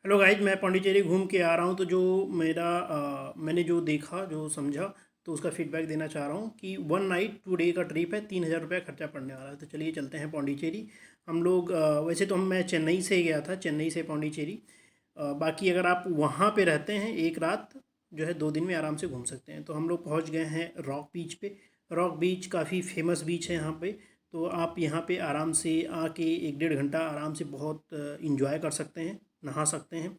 Hello guys, मैं पौंडीचेरी घूम के आ रहा हूँ। तो जो मैंने जो देखा, जो समझा, तो उसका फीडबैक देना चाह रहा हूँ कि 1 नाइट 2 डे का ट्रिप है। 3,000 रुपया खर्चा पड़ने वाला है। तो चलिए चलते हैं पौंडीचेरी। हम लोग वैसे तो मैं चेन्नई से गया था, चेन्नई से पौंडीचेरी। बाकी अगर आप वहाँ पे रहते हैं, एक रात जो है 2 दिन में आराम से घूम सकते हैं। तो हम लोग पहुँच गए हैं रॉक बीच पे। रॉक बीच काफ़ी फेमस बीच है यहाँ पे। तो आप यहाँ पे आराम से आके 1 डेढ़ घंटा आराम से बहुत इंजॉय कर सकते हैं, नहा सकते हैं।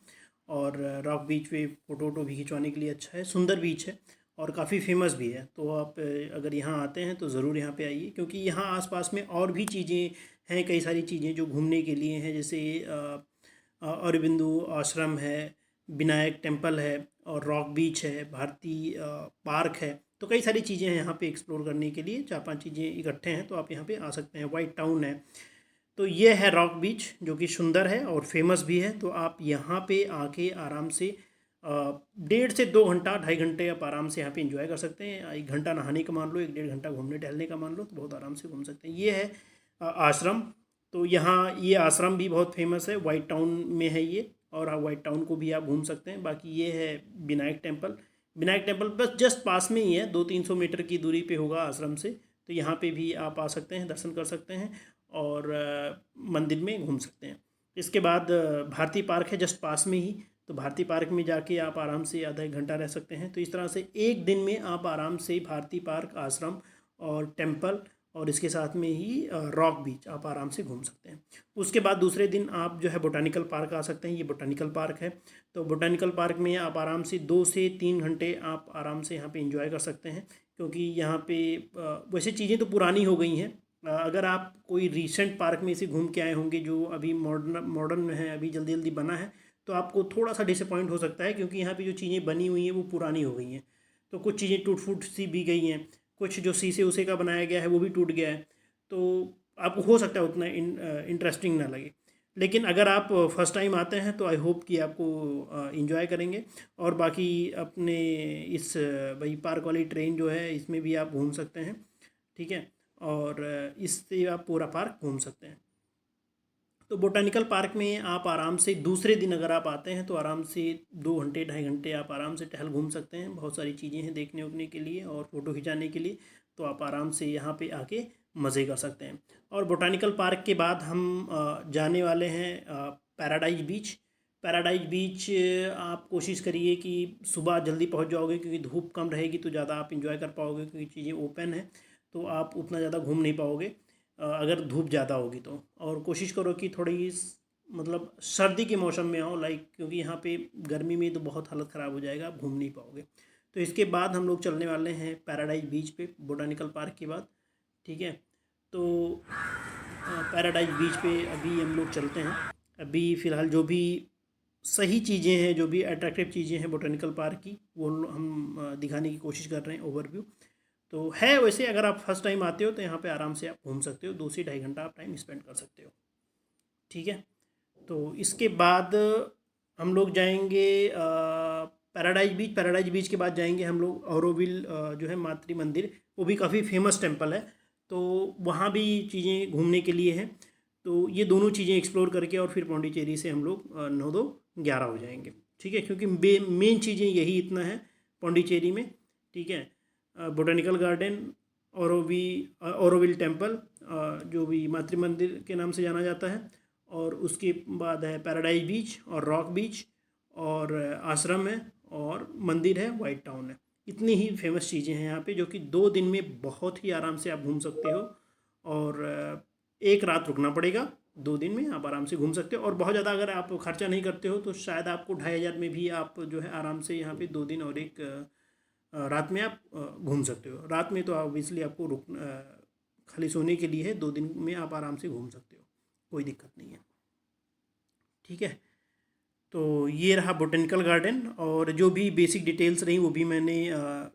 और रॉक बीच पे फ़ोटो वोटो भी खिंचवाने के लिए अच्छा है, सुंदर बीच है और काफ़ी फेमस भी है। तो आप अगर यहाँ आते हैं तो ज़रूर यहाँ पे आइए, क्योंकि यहाँ आसपास में और भी चीज़ें हैं, कई सारी चीज़ें जो घूमने के लिए हैं। जैसे अरबिंदो आश्रम है, विनायक टेम्पल है, और रॉक बीच है, भारती पार्क है। तो कई सारी चीज़ें हैं यहाँ पे एक्सप्लोर करने के लिए। 4-5 चीज़ें इकट्ठे हैं, तो आप यहाँ पे आ सकते हैं। वाइट टाउन है। तो ये है रॉक बीच, जो कि सुंदर है और फेमस भी है। तो आप यहाँ पे आके आराम से 1.5 से 2 घंटा, 2.5 घंटे आप आराम से यहाँ पे इंजॉय कर सकते हैं। 1 घंटा नहाने का मान लो, 1 डेढ़ घंटा घूमने टहलने का मान लो, तो बहुत आराम से घूम सकते हैं। ये है आश्रम। तो यहाँ ये आश्रम भी बहुत फेमस है, वाइट टाउन में है ये। और वाइट टाउन को भी आप घूम सकते हैं। बाकी ये है विनायक टेम्पल। विनायक टेम्पल बस जस्ट पास में ही है, 200-300 मीटर की दूरी पे होगा आश्रम से। तो यहाँ पे भी आप आ सकते हैं, दर्शन कर सकते हैं और मंदिर में घूम सकते हैं। इसके बाद भारती पार्क है जस्ट पास में ही। तो भारती पार्क में जाके आप आराम से आधा 1 घंटा रह सकते हैं। तो इस तरह से एक दिन में आप आराम से भारती पार्क, आश्रम और टेम्पल, और इसके साथ में ही रॉक बीच आप आराम से घूम सकते हैं। उसके बाद दूसरे दिन आप जो है बोटानिकल पार्क आ सकते हैं। ये बोटानिकल पार्क है। तो बोटानिकल पार्क में आप आराम से 2 से 3 घंटे आप आराम से यहाँ पे इंजॉय कर सकते हैं, क्योंकि यहाँ पे वैसे चीज़ें तो पुरानी हो गई हैं। अगर आप कोई रीसेंट पार्क में से घूम के आए होंगे, जो अभी मॉडर्न मॉडर्न में है, अभी जल्दी जल्दी बना है, तो आपको थोड़ा सा डिसअपॉइंट हो सकता है, क्योंकि यहाँ पे जो चीज़ें बनी हुई हैं वो पुरानी हो गई हैं। तो कुछ चीज़ें टूट फूट सी भी गई हैं। कुछ जो शीशे उसे का बनाया गया है वो भी टूट गया है। तो आपको हो सकता है उतना इंटरेस्टिंग ना लगे। लेकिन अगर आप फर्स्ट टाइम आते हैं तो आई होप कि आपको इंजॉय करेंगे। और बाकी अपने इस वही पार्क वाली ट्रेन जो है, इसमें भी आप घूम सकते हैं। ठीक है। और इससे आप पूरा पार्क घूम सकते हैं। तो बोटानिकल पार्क में आप आराम से दूसरे दिन अगर आप आते हैं तो आराम से 2 घंटे 2.5 घंटे आप आराम से टहल घूम सकते हैं। बहुत सारी चीज़ें हैं देखने उखने के लिए और फ़ोटो खिंचाने के लिए। तो आप आराम से यहाँ पे आके मज़े कर सकते हैं। और बोटानिकल पार्क के बाद हम जाने वाले हैं पैराडाइज बीच। पैराडाइज बीच आप कोशिश करिए कि सुबह जल्दी पहुँच जाओगे, क्योंकि धूप कम रहेगी तो ज़्यादा आप इंजॉय कर पाओगे, क्योंकि चीज़ें ओपन है। तो आप उतना ज़्यादा घूम नहीं पाओगे अगर धूप ज़्यादा होगी तो। और कोशिश करो कि थोड़ी मतलब सर्दी के मौसम में आओ, लाइक, क्योंकि यहाँ पे गर्मी में तो बहुत हालत ख़राब हो जाएगा, आप घूम नहीं पाओगे। तो इसके बाद हम लोग चलने वाले हैं पैराडाइज बीच पे, बोटानिकल पार्क के बाद। ठीक है। तो पैराडाइज बीच पे अभी हम लोग चलते हैं। अभी फ़िलहाल जो भी सही चीज़ें हैं, जो भी अट्रैक्टिव चीज़ें हैं बोटानिकल पार्क की, वो हम दिखाने की कोशिश कर रहे हैं, ओवरव्यू। तो है वैसे, अगर आप फर्स्ट टाइम आते हो तो यहाँ पे आराम से आप घूम सकते हो, 2 से 2.5 घंटा आप टाइम स्पेंड कर सकते हो। ठीक है। तो इसके बाद हम लोग जाएंगे पैराडाइज बीच। पैराडाइज बीच के बाद जाएंगे हम लोग औरोविल, जो है मातृ मंदिर। वो भी काफ़ी फेमस टेम्पल है। तो वहाँ भी चीज़ें घूमने के लिए हैं। तो ये दोनों चीज़ें एक्सप्लोर करके और फिर पौंडीचेरी से हम लोग 9-2-11 हो जाएंगे। ठीक है, क्योंकि मेन चीज़ें यही इतना है पौंडीचेरी में। ठीक है। बोटानिकल गार्डन, औरोवी औरोविल टेम्पल, जो भी मातृ मंदिर के नाम से जाना जाता है। और उसके बाद है पैराडाइज बीच और रॉक बीच, और आश्रम है, और मंदिर है, वाइट टाउन है। इतनी ही फेमस चीज़ें हैं यहाँ पे, जो कि 2 दिन में बहुत ही आराम से आप घूम सकते हो। और एक रात रुकना पड़ेगा। 2 दिन में आप आराम से घूम सकते हो। और बहुत ज़्यादा अगर आप खर्चा नहीं करते हो तो शायद आपको 2,500 में भी आप जो है आराम से यहाँ पे 2 दिन और एक रात में आप घूम सकते हो। रात में तो ऑब्वियसली आपको खाली सोने के लिए है। 2 दिन में आप आराम से घूम सकते हो, कोई दिक्कत नहीं है। ठीक है। तो ये रहा बोटेनिकल गार्डन, और जो भी बेसिक डिटेल्स रही वो भी मैंने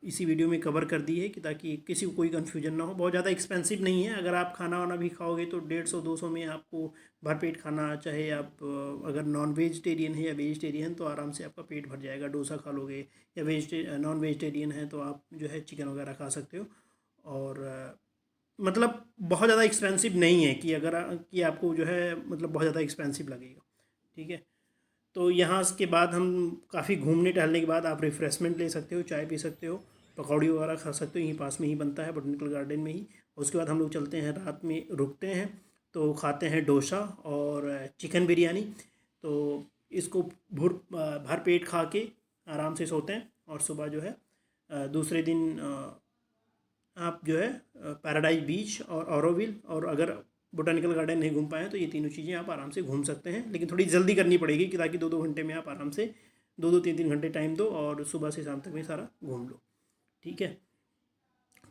इसी वीडियो में कवर कर दी है, कि ताकि किसी को कोई कन्फ्यूजन ना हो। बहुत ज़्यादा एक्सपेंसिव नहीं है। अगर आप खाना वाना भी खाओगे तो 150-200 में आपको भरपेट खाना, चाहे आप अगर नॉन वेजिटेरियन है या वेजिटेरियन, तो आराम से आपका पेट भर जाएगा। डोसा खा लोगे, या नॉन वेजिटेरियन है तो आप जो है चिकन वगैरह खा सकते हो। और मतलब बहुत ज़्यादा एक्सपेंसिव नहीं है कि अगर कि आपको जो है मतलब बहुत ज़्यादा एक्सपेंसिव लगेगा। ठीक है। तो यहाँ के बाद हम काफ़ी घूमने टहलने के बाद आप रिफ़्रेशमेंट ले सकते हो, चाय पी सकते हो, पकौड़ी वगैरह खा सकते हो, यहीं पास में ही बनता है बोटैनिकल गार्डन में ही। उसके बाद हम लोग चलते हैं, रात में रुकते हैं तो खाते हैं डोसा और चिकन बिरयानी। तो इसको भर पेट खा के आराम से सोते हैं और सुबह जो है दूसरे दिन आप जो है पैराडाइज बीच और ऑरोविल, और अगर बोटैनिकल गार्डन नहीं घूम पाए तो ये तीनों चीज़ें आप आराम से घूम सकते हैं, लेकिन थोड़ी जल्दी करनी पड़ेगी कि ताकि 2-2 घंटे में आप आराम से 2-2 3-3 घंटे टाइम दो और सुबह से शाम तक में सारा घूम लो। ठीक है,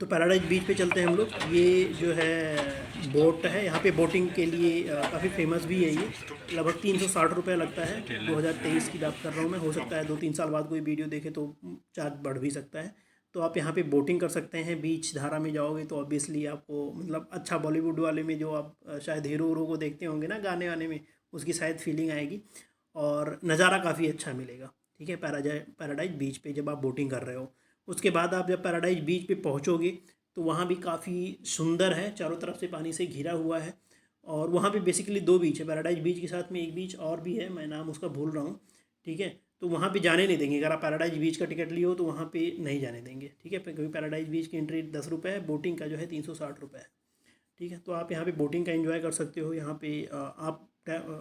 तो पैराडाइज बीच पे चलते हैं हम लोग। ये जो है बोट है, यहाँ पे बोटिंग के लिए काफ़ी फेमस भी है ये। लगभग 360 रुपये लगता है। 2023 की बात कर रहा हूँ मैं, हो सकता है 2-3 साल बाद कोई वीडियो देखे तो चार्ज बढ़ भी सकता है। तो आप यहाँ पे बोटिंग कर सकते हैं। बीच धारा में जाओगे तो ऑब्वियसली आपको मतलब अच्छा बॉलीवुड वाले में जो आप शायद हीरो वीरो को देखते होंगे ना गाने वाने में, उसकी शायद फीलिंग आएगी और नज़ारा काफ़ी अच्छा मिलेगा। ठीक है, पैराडाइज बीच पे जब आप बोटिंग कर रहे हो, उसके बाद आप जब पैराडाइज बीच पे पहुंचोगे तो वहाँ भी काफ़ी सुंदर है, चारों तरफ से पानी से घिरा हुआ है। और वहाँ पे बेसिकली 2 बीच है, पैराडाइज बीच के साथ में एक बीच और भी है, मैं नाम उसका भूल रहा हूँ। ठीक है, तो वहाँ पे जाने नहीं देंगे, अगर आप पैराडाइज बीच का टिकट लिए हो तो वहाँ पे नहीं जाने देंगे। ठीक है, क्योंकि पैराडाइज बीच की एंट्री 10 रुपये है, बोटिंग का जो है 360 रुपये है। ठीक है, तो आप यहाँ पे बोटिंग का एंजॉय कर सकते हो, यहाँ पे आप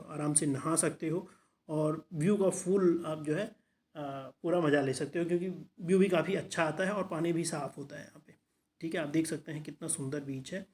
आराम से नहा सकते हो और व्यू का फुल आप जो है पूरा मज़ा ले सकते हो, क्योंकि व्यू भी काफ़ी अच्छा आता है और पानी भी साफ़ होता है यहाँ पे। ठीक है, आप देख सकते हैं कितना सुंदर बीच है,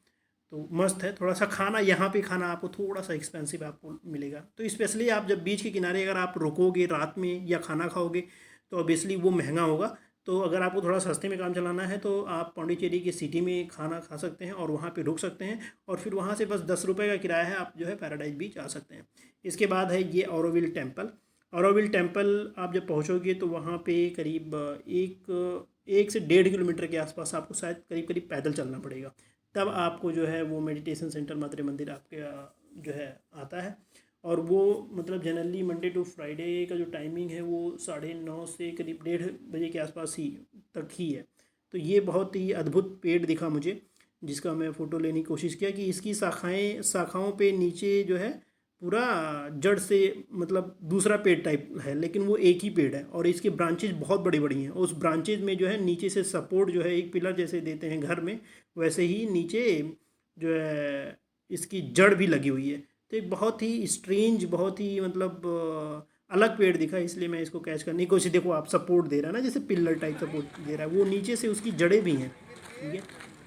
तो मस्त है। थोड़ा सा खाना यहाँ पे खाना आपको थोड़ा सा एक्सपेंसिव आपको मिलेगा, तो स्पेशली आप जब बीच के किनारे अगर आप रुकोगे रात में या खाना खाओगे तो ऑब्वियसली वो महंगा होगा। तो अगर आपको थोड़ा सस्ते में काम चलाना है तो आप पौंडीचेरी की सिटी में खाना खा सकते हैं और वहाँ पे रुक सकते हैं, और फिर वहाँ से बस 10 रुपये का किराया है, आप जो है पैराडाइज बीच आ सकते हैं। इसके बाद है ये ऑरोविल टेम्पल। ऑरोविल टेम्पल आप जब पहुँचोगे तो वहाँ पे करीब एक से 1.5 किलोमीटर के आसपास आपको शायद करीब करीब पैदल चलना पड़ेगा, तब आपको जो है वो मेडिटेशन सेंटर मातृ मंदिर आपके जो है आता है। और वो मतलब जनरली मंडे टू फ्राइडे का जो टाइमिंग है वो 9:30 से करीब 1:30 बजे के आसपास ही तक ही है। तो ये बहुत ही अद्भुत पेड़ दिखा मुझे, जिसका मैं फ़ोटो लेने की कोशिश किया कि इसकी शाखाओं पे नीचे जो है पूरा जड़ से मतलब दूसरा पेड़ टाइप है, लेकिन वो एक ही पेड़ है और इसके ब्रांचेज बहुत बड़ी बड़ी हैं। उस ब्रांचेज में जो है नीचे से सपोर्ट जो है एक पिलर जैसे देते हैं घर में, वैसे ही नीचे जो है इसकी जड़ भी लगी हुई है। तो एक बहुत ही स्ट्रेंज, बहुत ही मतलब अलग पेड़ दिखा, इसलिए मैं इसको कैच करने की कोशिश। देखो आप सपोर्ट दे रहा है ना, जैसे पिलर टाइप सपोर्ट दे रहा है, वो नीचे से उसकी जड़ें भी हैं। ठीक है,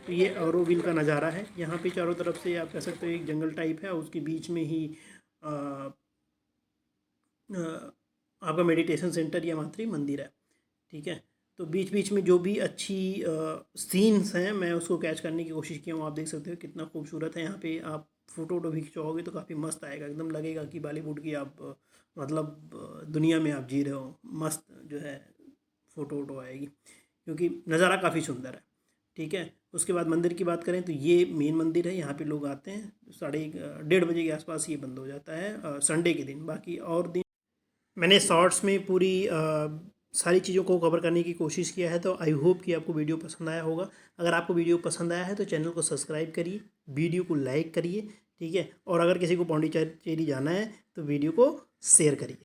तो ये ऑरोविल का नज़ारा है। यहाँ पे चारों तरफ से आप कह सकते हो एक जंगल टाइप है, उसके बीच में ही आ, आपका मेडिटेशन सेंटर या मातृ मंदिर है। ठीक है, तो बीच बीच में जो भी अच्छी सीन्स हैं मैं उसको कैच करने की कोशिश किया हूँ। आप देख सकते हो कितना खूबसूरत है। यहाँ पे आप फ़ोटो वोटो भी खिंचवाओगे तो काफ़ी मस्त आएगा, एकदम लगेगा कि बॉलीवुड की आप मतलब दुनिया में आप जी रहे हो। मस्त जो है फ़ोटो वोटो आएगी, क्योंकि नज़ारा काफ़ी सुंदर है। ठीक है, उसके बाद मंदिर की बात करें तो ये मेन मंदिर है, यहाँ पे लोग आते हैं 1:30 के आसपास ये बंद हो जाता है संडे के दिन। बाकी और दिन मैंने शॉर्ट्स में पूरी सारी चीज़ों को कवर करने की कोशिश किया है, तो आई होप कि आपको वीडियो पसंद आया होगा। अगर आपको वीडियो पसंद आया है तो चैनल को सब्सक्राइब करिए, वीडियो को लाइक करिए। ठीक है, और अगर किसी को पौंडीचेरी जाना है तो वीडियो को शेयर करिए।